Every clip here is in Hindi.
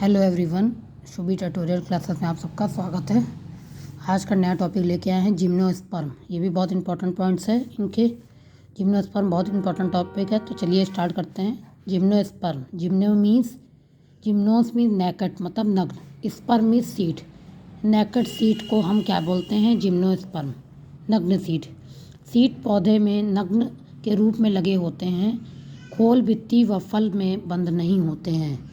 Hello everyone, Shubhi tutorial classes में आप सबका स्वागत है। आज का नया टॉपिक लेके आए हैं जिम्नोस्पर्म। ये भी बहुत इंपॉर्टेंट पॉइंट्स है इनके। जिम्नोस्पर्म बहुत इंपॉर्टेंट टॉपिक है, तो चलिए स्टार्ट करते हैं। जिम्नोस्पर्म, जिम्नोस मीन्स नेकेड, मतलब नग्न। Sperm means seed. Naked seed को हम क्या बोलते हैं? जिम्नोस्पर्म, नग्न सीड। सीड पौधे में नग्न के रूप में लगे होते हैं, खोल, भित्ति व फल में बंद नहीं होते हैं।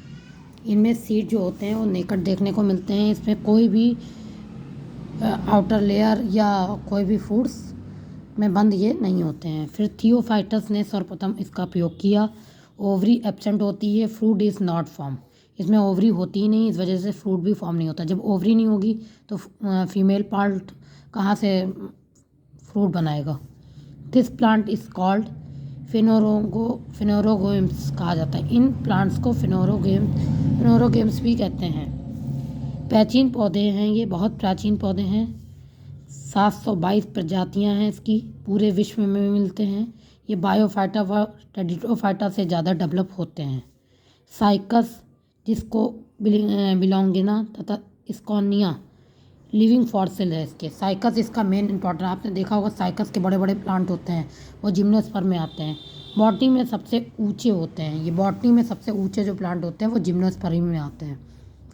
इनमें सीड जो होते हैं वो नेकड देखने को मिलते हैं। इसमें कोई भी आउटर लेयर या कोई भी फ्रूट्स में बंद ये नहीं होते हैं। फिर थियोफाइटस ने सर्वप्रथम इसका प्रयोग किया। ओवरी एब्सेंट होती है, फ्रूट इज़ नॉट फॉर्म। इसमें ओवरी होती ही नहीं, इस वजह से फ्रूट भी फॉर्म नहीं होता। जब ओवरी नहीं होगी तो फीमेल पार्ट कहाँ से फ्रूट बनाएगा? दिस प्लांट इज़ कॉल्ड फिनोरोगेम्स कहा जाता है। इन प्लांट्स को फिनोरोगेम्स भी कहते हैं। प्राचीन पौधे हैं, ये बहुत प्राचीन पौधे हैं। 722 प्रजातियां हैं इसकी, पूरे विश्व में मिलते हैं। ये बायोफाइटा व टेरिडोफाइटा से ज़्यादा डेवलप होते हैं। साइकस, जिसको बिलोंगिना तथा स्कॉनिया लिविंग फॉसिल है इसके। साइकस इसका मेन इंपॉर्टेंट, आपने देखा होगा साइकस के बड़े बड़े प्लांट होते हैं, वो जिम्नोस्पर्म में आते हैं। बॉटनी में सबसे ऊंचे होते हैं ये। बॉटनी में सबसे ऊंचे जो प्लांट होते हैं वो जिम्नोस्पर्म में आते हैं।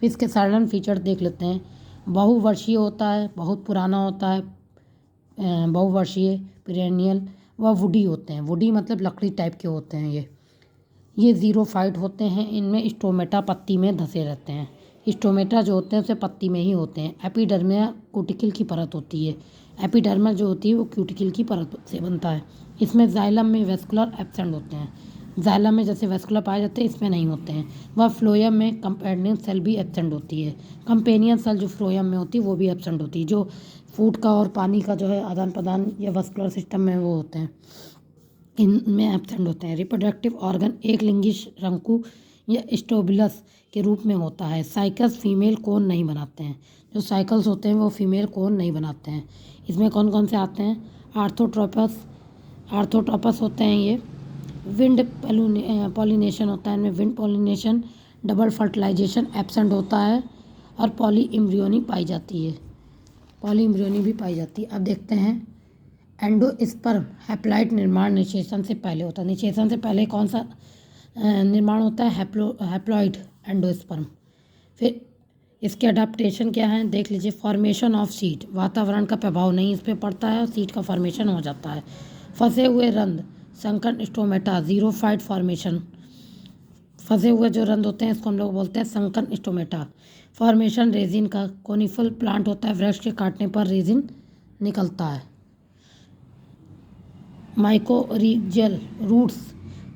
फिर इसके साधारण फीचर देख लेते हैं। बहुवर्षीय होता है, बहुत पुराना होता है, बहुवर्षीय, पेरेनियल व वुडी होते हैं। वुडी मतलब लकड़ी टाइप के होते हैं ये ज़ीरोफाइट होते हैं। इनमें स्टोमेटा पत्ती में धंसे रहते हैं। स्टोमेटा जो होते हैं उसे पत्ती में ही होते हैं। एपिडर्मिया क्यूटिकल की परत होती है। एपिडर्मा जो होती है वो क्यूटिकल की परत से बनता है। इसमें जाइलम में वेस्कुलर एब्सेंट होते हैं। जाइलम में जैसे वेस्कुलर पाए जाते हैं, इसमें नहीं होते हैं। वह फ्लोएम में कंपेनियन सेल भी एब्सेंट होती है। कंपेनियन सेल जो फ्लोएम में होती है वो भी एब्सेंट होती है, जो फूड का और पानी का जो है आदान प्रदान या वेस्कुलर सिस्टम में वो होते हैं, इनमें एब्सेंट होते हैं। रिप्रोडक्टिव ऑर्गन एक लिंगी शंकु या स्टोबिलस के रूप में होता है। साइकल्स फीमेल कोन नहीं बनाते हैं। जो साइकल्स होते हैं वो फीमेल कोन नहीं बनाते हैं। इसमें कौन कौन से आते हैं? आर्थोट्रोपस होते हैं ये। विंड पॉलिनेशन होता है इनमें। Wind pollination, double fertilization absent होता है, और पॉली एम्ब्रियोनी पाई जाती है। पॉली एम्ब्रियोनी भी पाई जाती है। अब देखते हैं एंडोस्पर्म हैप्लॉइड निर्माण निषेचन से पहले होता है। निषेचन से पहले कौन सा निर्माण होता है? Haploid endosperm. फिर इसके अडाप्टेशन क्या है देख लीजिए। फॉर्मेशन ऑफ सीड, वातावरण का प्रभाव नहीं इस पर पड़ता है और सीड का फॉर्मेशन हो जाता है। फंसे हुए रंध्र, संकर स्टोमेटा, ज़ीरोफाइट फॉर्मेशन। फंसे हुए जो रंध्र होते हैं इसको हम लोग बोलते हैं संकर स्टोमेटा। फॉर्मेशन रेजिन का, कोनिफल प्लांट होता है, वृक्ष के काटने पर रेजिन निकलता है। माइकोरिजियल रूट्स,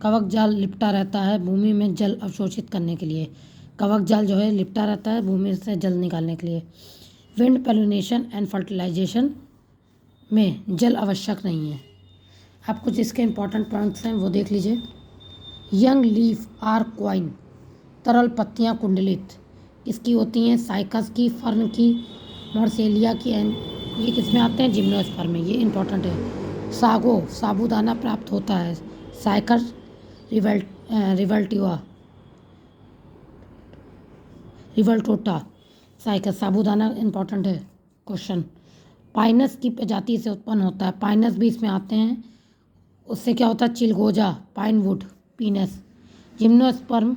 कवक जाल लिपटा रहता है भूमि में जल अवशोषित करने के लिए। कवक जाल जो है लिपटा रहता है भूमि से जल निकालने के लिए। विंड पॉलिनेशन एंड फर्टिलाइजेशन में जल आवश्यक नहीं है। अब कुछ इसके इंपॉर्टेंट पॉइंट्स हैं वो देख लीजिए। यंग लीफ आर क्वाइन, तरल पत्तियां कुंडलित इसकी होती हैं। साइकस की, फर्न की, मॉर्सेलिया की, ये किसमें आते हैं? जिम्नोस्पर्म में। ये इंपॉर्टेंट है। सागो, साबूदाना प्राप्त होता है। साइकस रिवल्टोटा, साइकस, साबूदाना इंपॉर्टेंट है क्वेश्चन। पाइनस की प्रजाति से उत्पन्न होता है। पाइनस भी इसमें आते हैं। उससे क्या होता है? चिलगोजा, pinewood, Pinus. Gymnosperm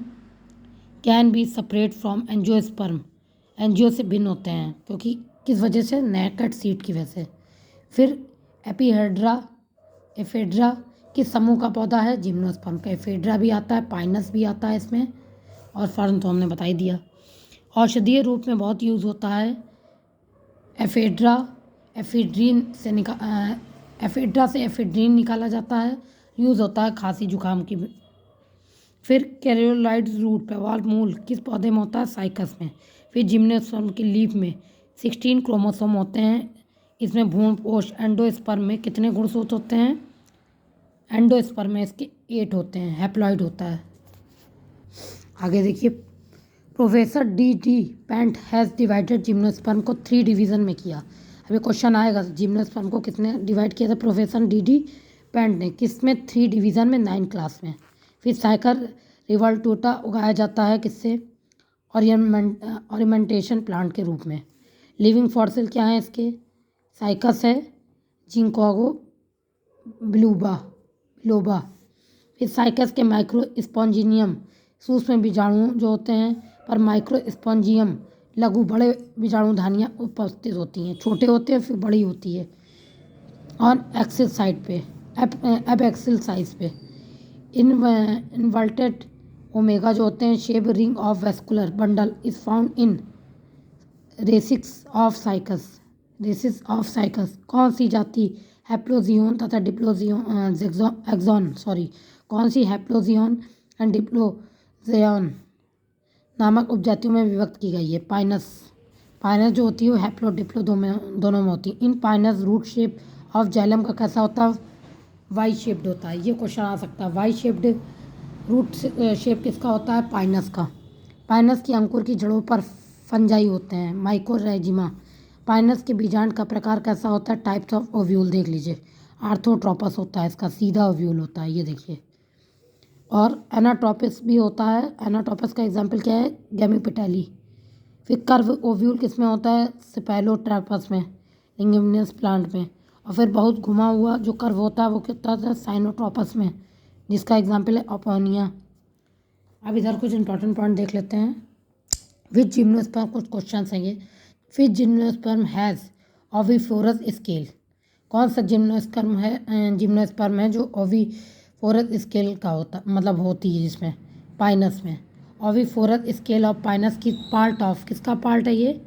can be separate from angiosperm, angio से भिन्न होते हैं क्योंकि किस वजह से? नेकेड सीड की वजह से। फिर एफेड्रा किस समूह का पौधा है? जिम्नोस्पर्म का। एफेड्रा भी आता है, पाइनस भी आता है इसमें, और फर्न तो हमने बता ही दिया। औषधीय रूप में बहुत यूज़ होता है। एफेड्रा से एफेड्रीन निकाला जाता है, यूज़ होता है खांसी जुकाम की। फिर कैरोलाइड्स रूट, प्रवाल मूल किस पौधे में होता है? साइकस में। फिर जिम्नोस्पर्म की लीफ में 16 क्रोमोसोम होते हैं। इसमें भ्रूणपोष, एंडोस्पर्म में कितने गुणसूत्र होते हैं? एंडोस्पर्म में इसके 8 होते हैं। हैप्लॉइड होता है। आगे देखिए। Professor D Pant has divided gymnosperm को 3 डिवीज़न में किया। अभी क्वेश्चन आएगा जिम्नोस्पर्म को कितने डिवाइड किया था प्रोफेसर डी पेंट ने? किस में? 3 डिवीज़न में, 9 क्लास में। फिर साइकर रिवल्टोटा उगाया जाता है किससे? ऑर्नामेंटेशन प्लांट के रूप में। लिविंग फॉसिल क्या है इसके? साइकस है, जिंकोगो बिलोबा। फिर साइकस के माइक्रो स्पॉन्जिनियम सूक्ष्म बीजाणु जो होते हैं, पर माइक्रो स्पॉन्जियम लघु बड़े बीजाणुधानियाँ उपस्थित होती हैं, छोटे होते हैं फिर बड़ी होती है। ऑन एक्सिल साइड पे, एब एक्सिल साइज पे इन्वर्टेड ओमेगा जो होते हैं shape ring of vascular bundle is found in rachis of Cycas. कौन सी जाति हैप्लोजियन तथा डिप्लोजियन कौन सी हैप्लोजियन एंड डिप्लोजियन नामक उपजातियों में विभक्त की गई है? पाइनस जो होती है वो हैप्लो डिप्लो दोनों में होती है। In Pinus root shape of xylem का कैसा होता है? वाई शेप्ड होता है। ये क्वेश्चन आ सकता है, वाई शेप्ड रूट शेप किसका होता है? पाइनस का। पाइनस की अंकुर की जड़ों पर फंजाई होते हैं, माइकोरैजिमा। पाइनस के बीजांड का प्रकार कैसा होता है? टाइप्स ऑफ ओव्यूल देख लीजिए। आर्थोट्रोपस होता है इसका, सीधा ओव्यूल होता है, ये देखिए। और एनाट्रोपिस भी होता है। एनाट्रोपिस का एग्जाम्पल क्या है? गैमीपेटैली। फिर कर्व ओव्यूल किस में होता है? स्पेलोट्रोपस में, लिग्यूमिनस प्लांट में। और फिर बहुत घुमा हुआ जो कर्व होता है वो कितना होता है? साइनोट्रोपस में, जिसका एग्जाम्पल है ओपोनिया। अब इधर कुछ इंपॉर्टेंट पॉइंट देख लेते हैं। विच जिम्नोस्पर्म, कुछ क्वेश्चन हैं ये। विच जिम्नोस्पर्म हैज़ ओविफोरस स्केल? कौन सा जिम्नोस्पर्म है जो ओविफोरस स्केल का होता मतलब होती है जिसमें? पाइनस में। ओविफोरस स्केल ऑफ पाइनस की पार्ट ऑफ, किसका पार्ट है ये?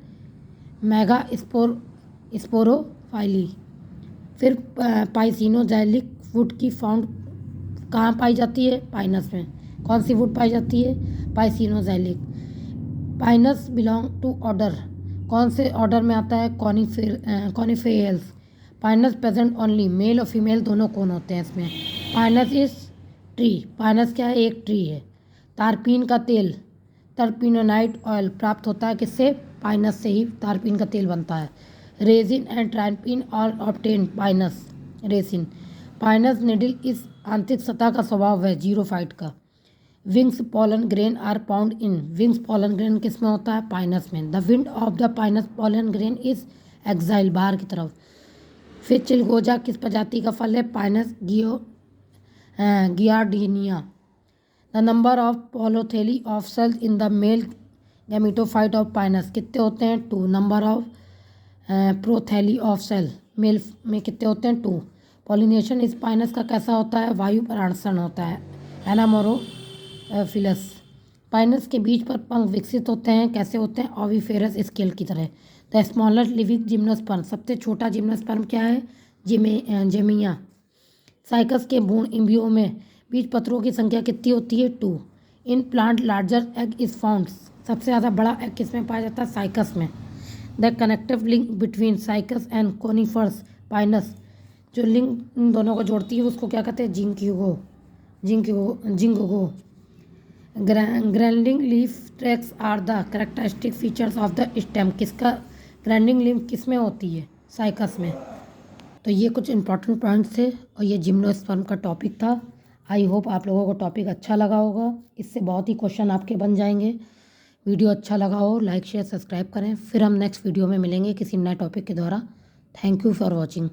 मेगा स्पोरोफाइली। फिर पाइसिनोजाइलिक वुड की फाउंड कहाँ पाई जाती है? पाइनस में। कौन सी वुड पाई जाती है? Pycnoxylic. Pinus belong to order, कौन से ऑर्डर में आता है? Coniferous. Pinus present only, male और फीमेल दोनों कौन होते हैं इसमें? Pinus is tree. पाइनस क्या है? एक ट्री है। तारपीन का तेल, टर्पिनोनाइट ऑयल प्राप्त होता है किससे? पाइनस से ही तारपीन का तेल बनता है। Resin and turpentine all obtain Pinus resin. Pinus needle इस आंतरिक सतह का स्वभाव है जीरोफाइट का। Wings pollen grain are pound in, wings pollen grain किस में होता है? पाइनस में। The wind of the Pinus pollen grain is exile, बाहर की तरफ। फिर चिलगोजा किस प्रजाति का फल है? Pinus gerardiana. The number of prothalli of cells in the male gametophyte of Pinus कितने होते हैं? 2। Number of prothalli of cell male में कितने होते हैं? 2। पॉलिनेशन इस पाइनस का कैसा होता है? वायु परागण होता है, एनामोरोफिलस। पाइनस के बीज पर पंख विकसित होते हैं, कैसे होते हैं? ओविफेरस स्केल की तरह। द स्मॉलेस्ट लिविंग जिम्नोस्पर्म, सबसे छोटा जिम्नोस्पर्म क्या है? जेमिया। साइकस के भ्रूण इम्ब्रियो में बीज पत्रों की संख्या कितनी होती है? 2। In plant larger egg is found, सबसे ज़्यादा बड़ा एग किस में पाया जाता है? साइकस में। The connective link between Cycas and conifers Pinus, जो लिंक इन दोनों को जोड़ती है उसको क्या कहते हैं? Ginkgo. Girdling leaf traces are the characteristic features of the stem, किसका ग्रैंडिंग लीफ किस में होती है? साइकस में। तो ये कुछ इंपॉर्टेंट पॉइंट्स थे और ये जिम्नोस्पर्म का टॉपिक था। आई होप आप लोगों को टॉपिक अच्छा लगा होगा, इससे बहुत ही क्वेश्चन आपके बन जाएंगे। वीडियो अच्छा लगा हो लाइक शेयर सब्सक्राइब करें। फिर हम नेक्स्ट वीडियो में मिलेंगे किसी नए टॉपिक के द्वारा। Thank you for watching.